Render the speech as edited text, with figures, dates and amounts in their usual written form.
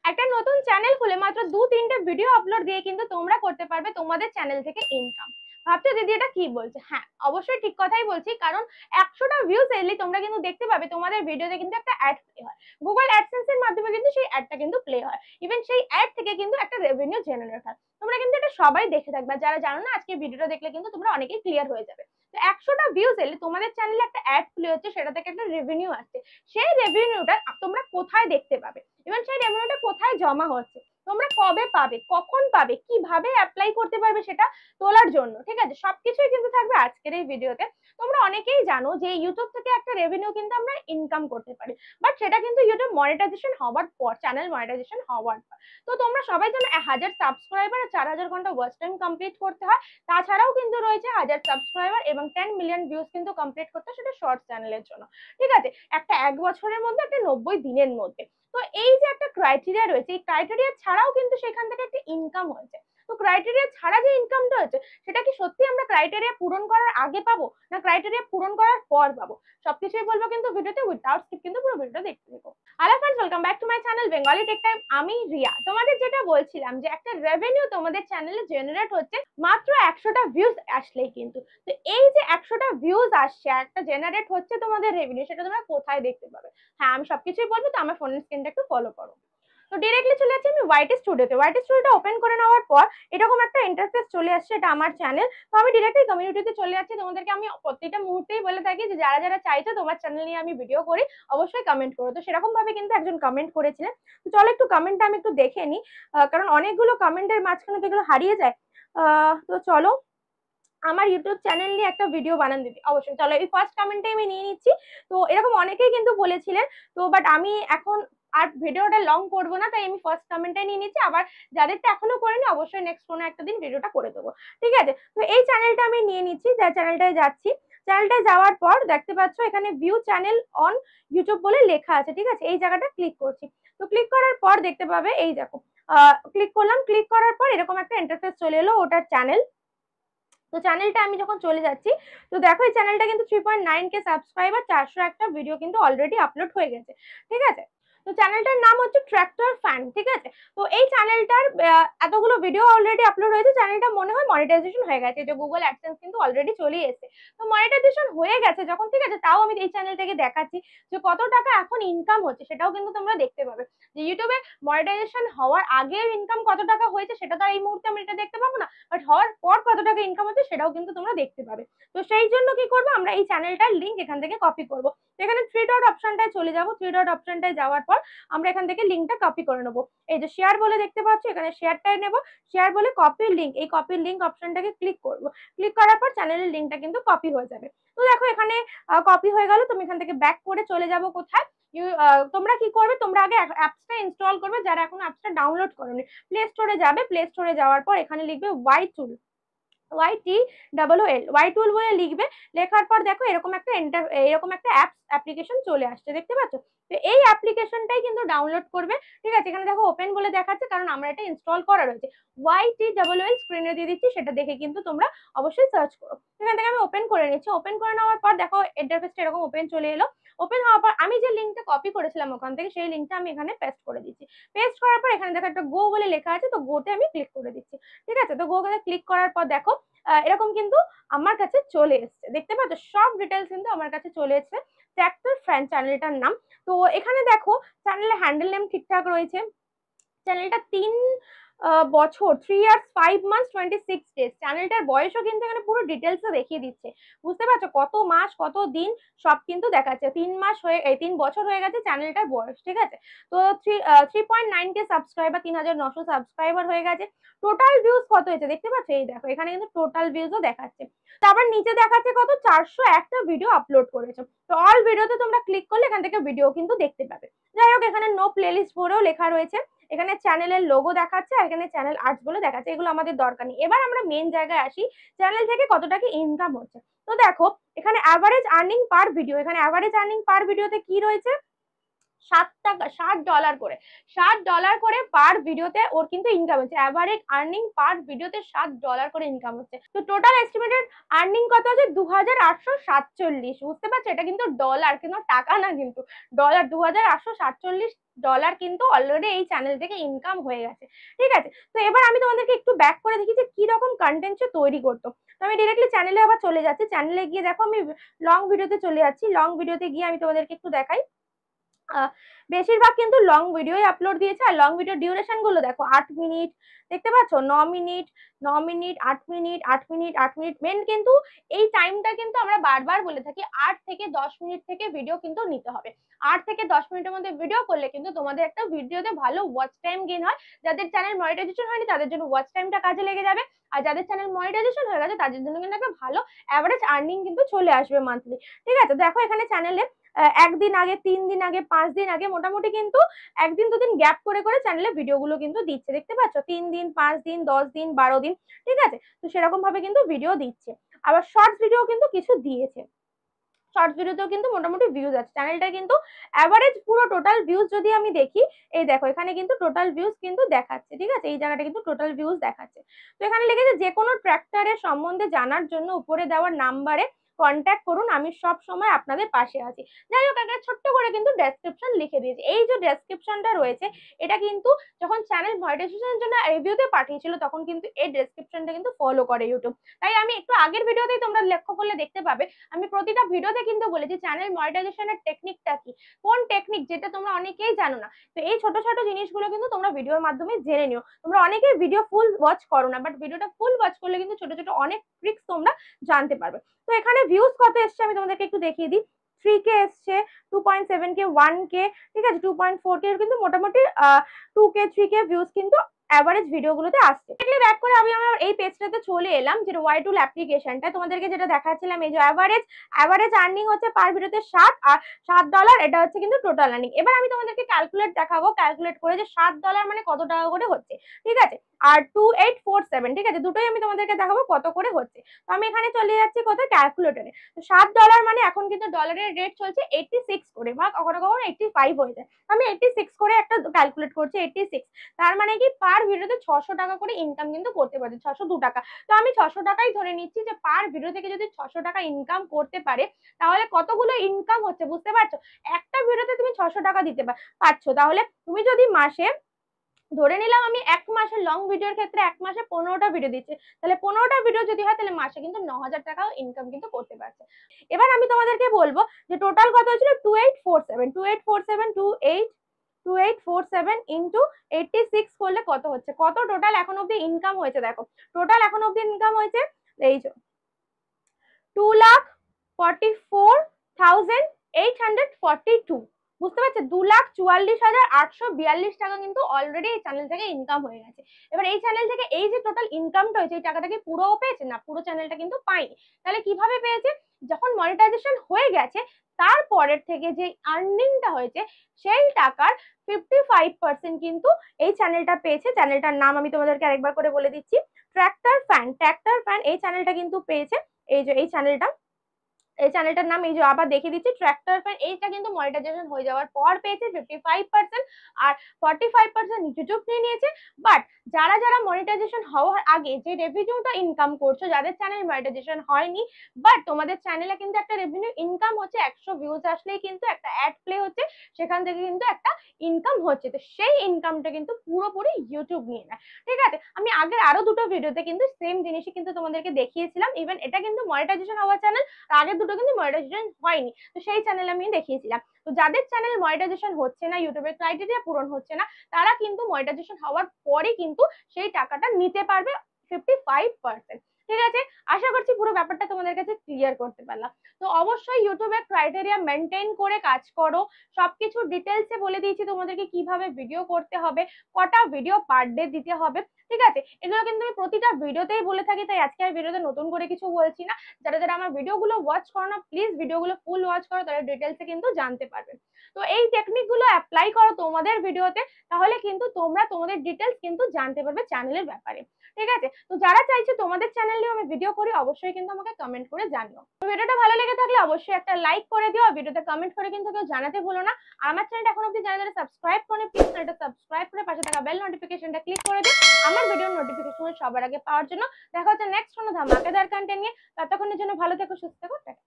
একটা নতুন চ্যানেল খুলে মাত্র 2-3টে ভিডিও আপলোড দিয়ে কিন্তু তোমরা করতে পারবে তোমাদের চ্যানেল থেকে ইনকাম। ভাবছো দিদি এটা কি বলছে? হ্যাঁ, অবশ্যই ঠিক কথাই বলছি, কারণ 100টা ভিউজ এলে তোমরা কিন্তু দেখতে পাবে তোমাদের ভিডিওতে কিন্তু একটা অ্যাড প্লে হয়। গুগল অ্যাডসেন্স এর মাধ্যমে কিন্তু সেই অ্যাডটা কিন্তু প্লে হয়। ইভেন সেই অ্যাড থেকে কিন্তু একটা রেভিনিউ জেনারেট হয়। তোমরা কিন্তু এটা সবাই দেখে থাকবে, যারা জানো না আজকে ভিডিওটা দেখলে কিন্তু তোমরা অনেকেই ক্লিয়ার হয়ে যাবে। তো 100টা ভিউজ এলে তোমাদের চ্যানেলে একটা অ্যাড প্লে হচ্ছে, সেটা থেকে একটা রেভিনিউ আসছে। সেই রেভিনিউটা তোমরা কোথায় দেখতে পাবে, এবং সেই রেভিনিউটা কোথায় জমা হচ্ছে, তোমরা কবে পাবে, কখন পাবে, কিভাবে অ্যাপ্লাই করতে পারবে সেটা তোলার জন্য, ঠিক আছে, সবকিছুই কিন্তু থাকবে আজকের এই ভিডিওতে। তোমরা অনেকেই জানো যে ইউটিউব থেকে একটা রেভিনিউ কিন্তু আমরা ইনকাম করতে পারি, বাট সেটা কিন্তু ইউটিউব মনিটাইজেশন হওয়ার পর, চ্যানেল মনিটাইজেশন হওয়ার পর। তো তোমরা সবাই জানো 1000 সাবস্ক্রাইবার আর 4000 ঘন্টা ওয়াচ টাইম কমপ্লিট করতে হয়। তাছাড়াও কিন্তু রয়েছে 1000 সাবস্ক্রাইবার এবং 10 মিলিয়ন ভিউজ কিন্তু কমপ্লিট করতে হয়, সেটা শর্ট চ্যানেলের জন্য, ঠিক আছে, একটা 1 বছরের মধ্যে, একটা 90 দিনের মধ্যে। তো এই যে একটা ক্রাইটেরিয়া রয়েছে, এই ক্রাইটেরিয়া ছাড়াও কিন্তু সেখান থেকে একটা ইনকাম হয়েছে। তো ক্রাইটেরিয়া ছাড়া যে ইনকামটা হচ্ছে, সেটা কি সত্যি আমরা ক্রাইটেরিয়া পূরণ করার আগে পাবো, না ক্রাইটেরিয়া পূরণ করার পর পাবো? সবকিছুই বলবো কিন্তু ভিডিওতে, উইদাউট স্কিপ কিন্তু পুরো ভিডিওটা দেখতে থাকো। Hello friends, welcome back to my channel Bengali tech time. আমি রিয়া। তোমাদের যেটা বলছিলাম যে একটা রেভিনিউ তোমাদের চ্যানেলে জেনারেট হচ্ছে মাত্র 100টা ভিউজ আসলেই কিন্তু। তো এই যে 100টা ভিউজ আসছে, একটা জেনারেট হচ্ছে তোমাদের রেভিনিউ, সেটা তোমরা কোথায় দেখতে পাবে? হ্যাঁ, আমি সবকিছুই বলবো, তো আমার ফোনের স্ক্রিনটা একটু ফলো করো। তো ডিরেক্টলি চলে যাচ্ছি আমি ওয়াইটি স্টুডিওতে। ওয়াইটি স্টুডিওটা ওপেন করে নেওয়ার পর এরকম একটা ইন্টারফেস চলে আসছে, এটা আমার চ্যানেল। তো আমি ডিরেক্টলি কমিউনিটিতে চলে যাচ্ছি। তোমাদেরকে আমি প্রত্যেকটা মুহূর্তেই বলে থাকি যে যারা যারা চাইছো তোমার চ্যানেল নিয়ে আমি ভিডিও করি, অবশ্যই কমেন্ট করো। তো সেরকম ভাবে কিন্তু একজন কমেন্ট করেছিলেন। তো চলো একটু কমেন্টটা আমি একটু দেখে নিই, কারণ অনেকগুলো কমেন্টের মাঝখানে তো এগুলো হারিয়ে যায়। তো চলো, আমার ইউটিউব চ্যানেল নিয়ে একটা ভিডিও বানান দিদি। অবশ্যই, চলো এই ফার্স্ট কমেন্টে আমি নিয়ে নিচ্ছি। তো এরকম অনেকেই কিন্তু বলেছিলেন, তো বাট আমি এখন আর ভিডিওটা লং করবো না, তাই আমি ফার্স্ট কমেন্টটাই নিয়ে নিচ্ছি। আবার যাদেরটা এখনো করিনি, অবশ্যই নেক্সট কোনো একটা দিন ভিডিওটা করে দেবো, ঠিক আছে। তো এই চ্যানেলটা আমি নিয়ে নিচ্ছি, যার চ্যানেলটায় যাচ্ছি। চ্যানেলটায় যাওয়ার পর দেখতে পাচ্ছ এখানে ভিউ চ্যানেল অন ইউটিউব বলে লেখা আছে, ঠিক আছে, এই জায়গাটা ক্লিক করছি। তো ক্লিক করার পর দেখতে পাবে, এই দেখো, ক্লিক করলাম। ক্লিক করার পর এরকম একটা ইন্টারফেস চলে এলো, ওটার চ্যানেল। তো চ্যানেলটা আমি যখন চলে যাচ্ছি, তো দেখো এই চ্যানেলটা কিন্তু 3.9K সাবস্ক্রাইবার, 401টা ভিডিও কিন্তু অলরেডি আপলোড হয়ে গেছে, ঠিক আছে। তো চ্যানেলটার নাম হচ্ছে ট্র্যাক্টর ফ্যান, ঠিক আছে। তো এই চ্যানেলটার এতগুলো ভিডিও অলরেডি আপলোড হয়েছে, চ্যানেলটা মনে হয় মনিটাইজেশন হয়ে গেছে, যে গুগল অ্যাডসেন্স কিন্তু অলরেডি চলে এসেছে। তো মনিটাইজেশন হয়ে গেছে যখন, ঠিক আছে, তাও আমি এই চ্যানেল থেকে দেখাচ্ছি যে কত টাকা এখন ইনকাম হচ্ছে, সেটাও কিন্তু তোমরা দেখতে পাবে। যে ইউটিউবে মনিটাইজেশন হওয়ার আগে ইনকাম কত টাকা হয়েছে, সেটা তো এই মুহূর্তে আমি এটা দেখতে পাবো না, বাট হওয়ার পর কত টাকা ইনকাম হচ্ছে সেটাও কিন্তু তোমরা দেখতে পাবে। তো সেই জন্য কি করবো, আমরা এই চ্যানেলটার লিঙ্ক এখান থেকে কপি করবো। এখানে 3 ডট অপশনটায় চলে যাবো। 3 ডট অপশনটায় যাওয়ার পর আমরা এখান থেকে লিঙ্কটা কপি করে নেবো। এই যে শেয়ার বলে দেখতে পাচ্ছ, এখানে শেয়ারটাই নেবো। শেয়ার বলে কপি লিঙ্ক, এই কপি লিঙ্ক অপশনটাকে ক্লিক করবো। ক্লিক করার পর চ্যানেলের লিঙ্কটা কিন্তু কপি হয়ে যাবে। তো দেখো এখানে কপি হয়ে গেল। তুমি এখান থেকে ব্যাক করে চলে যাবো কোথায়, তোমরা কি করবে, তোমরা আগে অ্যাপসটা ইনস্টল করবে, যারা এখন অ্যাপসটা ডাউনলোড করোনি। প্লে স্টোরে যাবে। প্লে স্টোরে যাওয়ার পর এখানে লিখবে ওয়াই টুল, ওয়াই টুল বলে লিখবে। লেখার পর দেখো এরকম একটা এরকম একটা অ্যাপ্লিকেশন চলে আসছে, দেখতে পাচ্ছ। তো এই অ্যাপ্লিকেশনটাই কিন্তু ডাউনলোড করবে, ঠিক আছে। এখানে দেখো ওপেন বলে দেখাচ্ছে, কারণ আমরা এটা ইনস্টল করা রয়েছে। YTLL স্ক্রিনে দিয়ে দিচ্ছি, সেটা দেখে কিন্তু তোমরা অবশ্যই সার্চ করো। এখান থেকে আমি ওপেন করে নিচ্ছি। ওপেন করে নেওয়ার পর দেখো ইন্টারফেসটা এরকম ওপেন চলে এলো। ওপেন হওয়ার পর আমি যে লিঙ্কটা কপি করেছিলাম ওখান থেকে, সেই লিঙ্কটা আমি এখানে পেস্ট করে দিচ্ছি। পেস্ট করার পর এখানে দেখো একটা গো বলে লেখা আছে, তো গোতে আমি ক্লিক করে দিচ্ছি, ঠিক আছে। তো গোতে ক্লিক করার পর দেখো এরকম কিন্তু আমার কাছে চলে এসছে, দেখতে পাচ্ছ, সব ডিটেলস কিন্তু আমার কাছে চলে এসছে। ট্র্যাক্টর ফ্যান চ্যানেলটার নাম। তো এখানে দেখো চ্যানেলের হ্যান্ডেল নেম ঠিকঠাক রয়েছে। চ্যানেলটা 3 বছর, 3 ইয়ার্স 5 মান্থস 26 ডেজ। চ্যানেলটার বয়সও কিন্তু এখানে পুরো ডিটেলসে দেখিয়ে দিচ্ছে, বুঝতে পারছো, কত মাস কত দিন সব কিন্তু দেখাচ্ছে। 3 বছর হয়ে গেছে চ্যানেলটার বয়স, ঠিক আছে। তো 3.9K সাবস্ক্রাইবার, 3900 সাবস্ক্রাইবার হয়ে গেছে। টোটাল ভিউজ কত হয়েছে দেখতে পাচ্ছ, এই দেখো এখানে কিন্তু টোটাল ভিউজও দেখাচ্ছে। তারপর নিচে দেখাচ্ছে কত, 401টা ভিডিও আপলোড করেছে। তো অল ভিডিওতে তোমরা ক্লিক করলে এখান থেকে ভিডিও কিন্তু দেখতে পাবে। যাই হোক, এখানে নো প্লেলিস্ট বলেও লেখা রয়েছে। এখানে চ্যানেলের লোগো দেখাচ্ছে, আর এখানে চ্যানেল আর্টস বলে দেখাচ্ছে। এগুলো আমাদের দরকার নেই। এবার আমরা মেন জায়গায় আসি, চ্যানেল থেকে কত টাকা ইনকাম হচ্ছে। তো দেখো এখানে অ্যাভারেজ আর্নিং পার ভিডিও, এখানে অ্যাভারেজ আর্নিং পার ভিডিওতে কি রয়েছে, $60 করে, $60 করে পার ভিডিওতে ওর কিন্তু ইনকাম হচ্ছে। অ্যাভারেজ আর্নিং পার ভিডিওতে $60 করে ইনকাম হচ্ছে। তো টোটাল এস্টিমেটেড আর্নিং কত হচ্ছে? 2847। বুঝতে পারছো? এটা কিন্তু ডলার, কিন্তু টাকা না, কিন্তু ডলার। $2847 কিন্তু অলরেডি এই চ্যানেল থেকে ইনকাম হয়ে গেছে। ঠিক আছে, তো এবার আমি তোমাদেরকে একটু ব্যাক করে দেখি যে কি রকম কন্টেন্ট সে তৈরি করতো। তো আমি ডিরেক্টলি চ্যানেলে আবার চলে যাচ্ছি। চ্যানেলে গিয়ে দেখো আমি লং ভিডিওতে চলে যাচ্ছি। লং ভিডিওতে গিয়ে আমি তোমাদেরকে একটু দেখাই। বেশিরভাগ কিন্তু লং ভিডিও আপলোড দিয়েছে। আর লং ভিডিও ডিউরেশন গুলো দেখো 8 মিনিট, দেখতে পাচ্ছ 9 minute, 9 minute, 8 minute, 8 minute, 8 minute. Main কিন্তু এই টাইমটা কিন্তু আমরা বারবার বলে থাকি 8 থেকে 10 মিনিট থেকে ভিডিও কিন্তু নিতে হবে। 8 থেকে 10 মিনিটের মধ্যে ভিডিও করলে কিন্তু তোমাদের একটা ভিডিওতে ভালো ওয়াচ টাইম গেইন হয়। যাদের চ্যানেল মনিটাইজেশন হয়নি তাদের জন্য ওয়াচ টাইমটা কাজে লেগে যাবে। আর যাদের চ্যানেল মনিটাইজেশন হয়ে গেছে তাদের জন্য কিন্তু একটা ভালো অ্যাভারেজ আর্নিং কিন্তু চলে আসবে মান্থলি। ঠিক আছে, দেখো এখানে চ্যানেলে একদিন আগে, 3 দিন আগে, 5 দিন আগে মোটামুটি কিন্তু একদিন দুদিন গ্যাপ করে করে চ্যানেলে ভিডিওগুলো কিন্তু দিচ্ছে। দেখতে পাচ্ছ 3 দিন, 5 দিন, 10 দিন, 12 দিন। ঠিক আছে, তো সেরকম ভাবে কিন্তু ভিডিও দিচ্ছে। আবার শর্টস ভিডিও কিন্তু কিছু দিয়েছে। শর্টস ভিডিওতেও কিন্তু মোটামুটি ভিউজ আছে। চ্যানেলটা কিন্তু অ্যাভারেজ পুরো টোটাল ভিউজ যদি আমি দেখি, এই দেখো এখানে কিন্তু টোটাল ভিউজ কিন্তু দেখাচ্ছে। ঠিক আছে, এই জায়গাটা কিন্তু টোটাল ভিউজ দেখাচ্ছে। তো এখানে লিখেছে যে কোনো ট্র্যাক্টরের সম্বন্ধে জানার জন্য উপরে দেওয়ার নাম্বারে কন্ট্যাক্ট করুন, আমি সব সময় আপনাদের পাশে আছি। যাই হোক, একটা ছোট্ট করে কিন্তু ডেসক্রিপশন লিখে দিয়েছে। এই যে ডেসক্রিপশনটা রয়েছে এটা কিন্তু যখন চ্যানেল মনিটাইজেশনের জন্য রিভিউতে পাঠিয়েছিল তখন কিন্তু এই ডেসক্রিপশনটা কিন্তু ফলো করে ইউটিউব। তাই আমি একটু আগের ভিডিওতেই তোমরা লক্ষ্য করলে দেখতে পাবে আমি প্রতিটা ভিডিওতে কিন্তু বলেছি চ্যানেল মনিটাইজেশনের টেকনিকটা কি, কোন টেকনিক, যেটা তোমরা অনেকেই জানো না। তো এই ছোট ছোট জিনিসগুলো কিন্তু তোমরা ভিডিওর মাধ্যমে জেনে নিও। তোমরা অনেকেই ভিডিও ফুল ওয়াচ করো না, বাট ভিডিওটা ফুল ওয়াচ করলে কিন্তু ছোট ছোট অনেক ট্রিক্স তোমরা জানতে পারবে। তো এখানে ভিউজ কত এসছে আমি তোমাদেরকে একটু দেখিয়ে দিই। 3K এসছে, 2.7K, 1K, ঠিক আছে, 2.4K কিন্তু মোটামুটি 2K 3K ভিউজ কিন্তু অ্যাভারেজ ভিডিওগুলোতে আসছে। এগুলো ব্যাক করে আমি আমার এই পেজটাতে চলে এলাম, যেটা ওয়াই টুল অ্যাপ্লিকেশনটা তোমাদেরকে যেটা দেখাচ্ছিলাম। এই যে অ্যাভারেজ আর্নিং হচ্ছে পার ভিডিওতে $7, এটা হচ্ছে কিন্তু টোটাল আর্নিং। এবার আমি তোমাদেরকে ক্যালকুলেট দেখাবো, ক্যালকুলেট করে যে $7 মানে কত টাকা করে হচ্ছে। ঠিক আছে, আর 2847, ঠিক আছে, দুটোই আমি তোমাদেরকে দেখাবো কত করে হচ্ছে। তো আমি এখানে চলে যাচ্ছি কোথায়, ক্যালকুলেটরে। তো $7 মানে এখন কিন্তু ডলারের রেট চলছে 86 করে, বা কখনো কখনো 85 হয়ে যায়। আমি 86 করে একটা ক্যালকুলেট করছি, 86। তার মানে কি পার ভিডিওতে 600 টাকা করে ইনকাম কিন্তু করতে পারছে, 602 টাকা। তো আমি 600 টাকাই ধরে নিচ্ছি যে পার ভিডিও থেকে যদি 600 টাকা ইনকাম করতে পারে তাহলে কতগুলো ইনকাম হচ্ছে বুঝতে পারছো। একটা ভিডিওতে তুমি 600 টাকা দিতে পারছো, তাহলে তুমি যদি মাসে ধরে নিলাম আমি এক মাসে লং ভিডিওর ক্ষেত্রে এক মাসে 15টা ভিডিও দিচ্ছে, তাহলে 15টা ভিডিও যদি হয় তাহলে মাসে কিন্তু 9000 টাকাও ইনকাম কিন্তু করতে পারছে। এবার আমি তোমাদেরকে বলবো যে টোটাল কত হয়েছিল, 2847 ইন্টু 86 করলে কত হচ্ছে, কত টোটাল এখন অব্দি ইনকাম হয়েছে। দেখো টোটাল এখন অব্দি ইনকাম হয়েছে এই যে 2,44,842। বুঝতে পারছো, 2,44,842 টাকা কিন্তু অলরেডি এই চ্যানেল থেকে ইনকাম হয়ে গেছে। এবার এই চ্যানেল থেকে এই যে টোটাল ইনকামটা হয়েছে এই টাকাটা কি পুরো পেয়েছে না, পুরো চ্যানেলটা কিন্তু পায়নি। তাহলে কিভাবে পেয়েছে, যখন মনিটাইজেশন হয়ে গেছে তারপরের থেকে যে আর্নিংটা হয়েছে সেই টাকার 55% কিন্তু এই চ্যানেলটা পেয়েছে। চ্যানেলটার নাম আমি তোমাদেরকে আরেকবার করে বলে দিচ্ছি, ট্র্যাক্টর ফ্যান। এই চ্যানেলটা কিন্তু পেয়েছে, এই যে এই চ্যানেলটার নাম এই যে আবার দেখিয়ে দিচ্ছি, ট্র্যাক্টর ফ্যান। এইটা কিন্তু মনিটাইজেশন হয়ে যাওয়ার পর পেয়েছে 55%, আর 45% ইউটিউব নিয়ে নিয়েছে। বাট যারা যারা মনিটাইজেশন হওয়ার আগে যে রেভিনিউটা ইনকাম করছো, যাদের চ্যানেল মনিটাইজেশন হয়নি বাট তোমাদের চ্যানেলে কিন্তু একটা রেভিনিউ ইনকাম হচ্ছে, 100 ভিউজ আসলেই কিন্তু একটা অ্যাড প্লে হচ্ছে, সেখান থেকে কিন্তু একটা ইনকাম হচ্ছে। তো সেই ইনকামটা কিন্তু পুরোপুরি ইউটিউব নিয়ে নেয়। ঠিক আছে, আমি আগের আরো দুটো ভিডিওতে কিন্তু সেম জিনিসই কিন্তু তোমাদেরকে দেখিয়েছিলাম। ইভেন এটা কিন্তু মনিটাইজেশন হওয়ার চ্যানেল, আগের দুটো কিন্তু মনিটাইজেশন হয়নি, তো সেই চ্যানেল আমি দেখিয়েছিলাম। তো যাদের চ্যানেল মনিটাইজেশন হচ্ছে না, ইউটিউবের ক্রাইটেরিয়া পূরণ হচ্ছে না, তারা কিন্তু মনিটাইজেশন হওয়ার পরে কিন্তু সেই টাকাটা নিতে পারবে 55%। ঠিক আছে, আশা করছি পুরো ব্যাপারটা তোমাদের কাছে ক্লিয়ার করতে পারলাম। তো অবশ্যই ইউটিউবের ক্রাইটেরিয়া মেনটেন করে কাজ করো। সবকিছু ডিটেলসে বলে দিয়েছি তোমাদেরকে কিভাবে ভিডিও করতে হবে, কটা ভিডিও পার ডে দিতে হবে। ঠিক আছে, এগুলো কিন্তু আমি প্রতিটা ভিডিওতেই বলে থাকি, তাই আজকে আমি ভিডিওতে নতুন করে কিছু বলছি না। যারা যারা আমার ভিডিওগুলো ওয়াচ করো না, প্লিজ ভিডিওগুলো ফুল ওয়াচ করো, তাহলে ডিটেলসে কিন্তু জানতে পারবে। তো এই টেকনিক গুলো অ্যাপ্লাই করো তোমাদের ভিডিওতে, তাহলে কিন্তু তোমরা তোমাদের ডিটেলস কিন্তু জানতে পারবে চ্যানেলের ব্যাপারে। ঠিক আছে, তো যারা চাইছে তোমাদের চ্যানেল নিয়ে আমি ভিডিও করি অবশ্যই কিন্তু আমাকে কমেন্ট করে জানিও। তো ভিডিওটা ভালো লেগে থাকলে অবশ্যই একটা লাইক করে দিও, ভিডিওতে কমেন্ট করে কিন্তু কেউ জানাতে ভুলো না। আর আমার চ্যানেলটা এখন অবধি যারা যারা সাবস্ক্রাইব করে প্লিজ চ্যানেলটা সাবস্ক্রাইব করে পাশে থাকা বেল নোটিফিকেশনটা ক্লিক করে দিও আমার ভিডিওর নোটিফিকেশন সবার আগে পাওয়ার জন্য। দেখা হচ্ছে নেক্সট কোনো ধামাকাদার কন্টেন্ট নিয়ে, ততক্ষণের জন্য ভালো থেকো, সুস্থ থেকো, টাটা।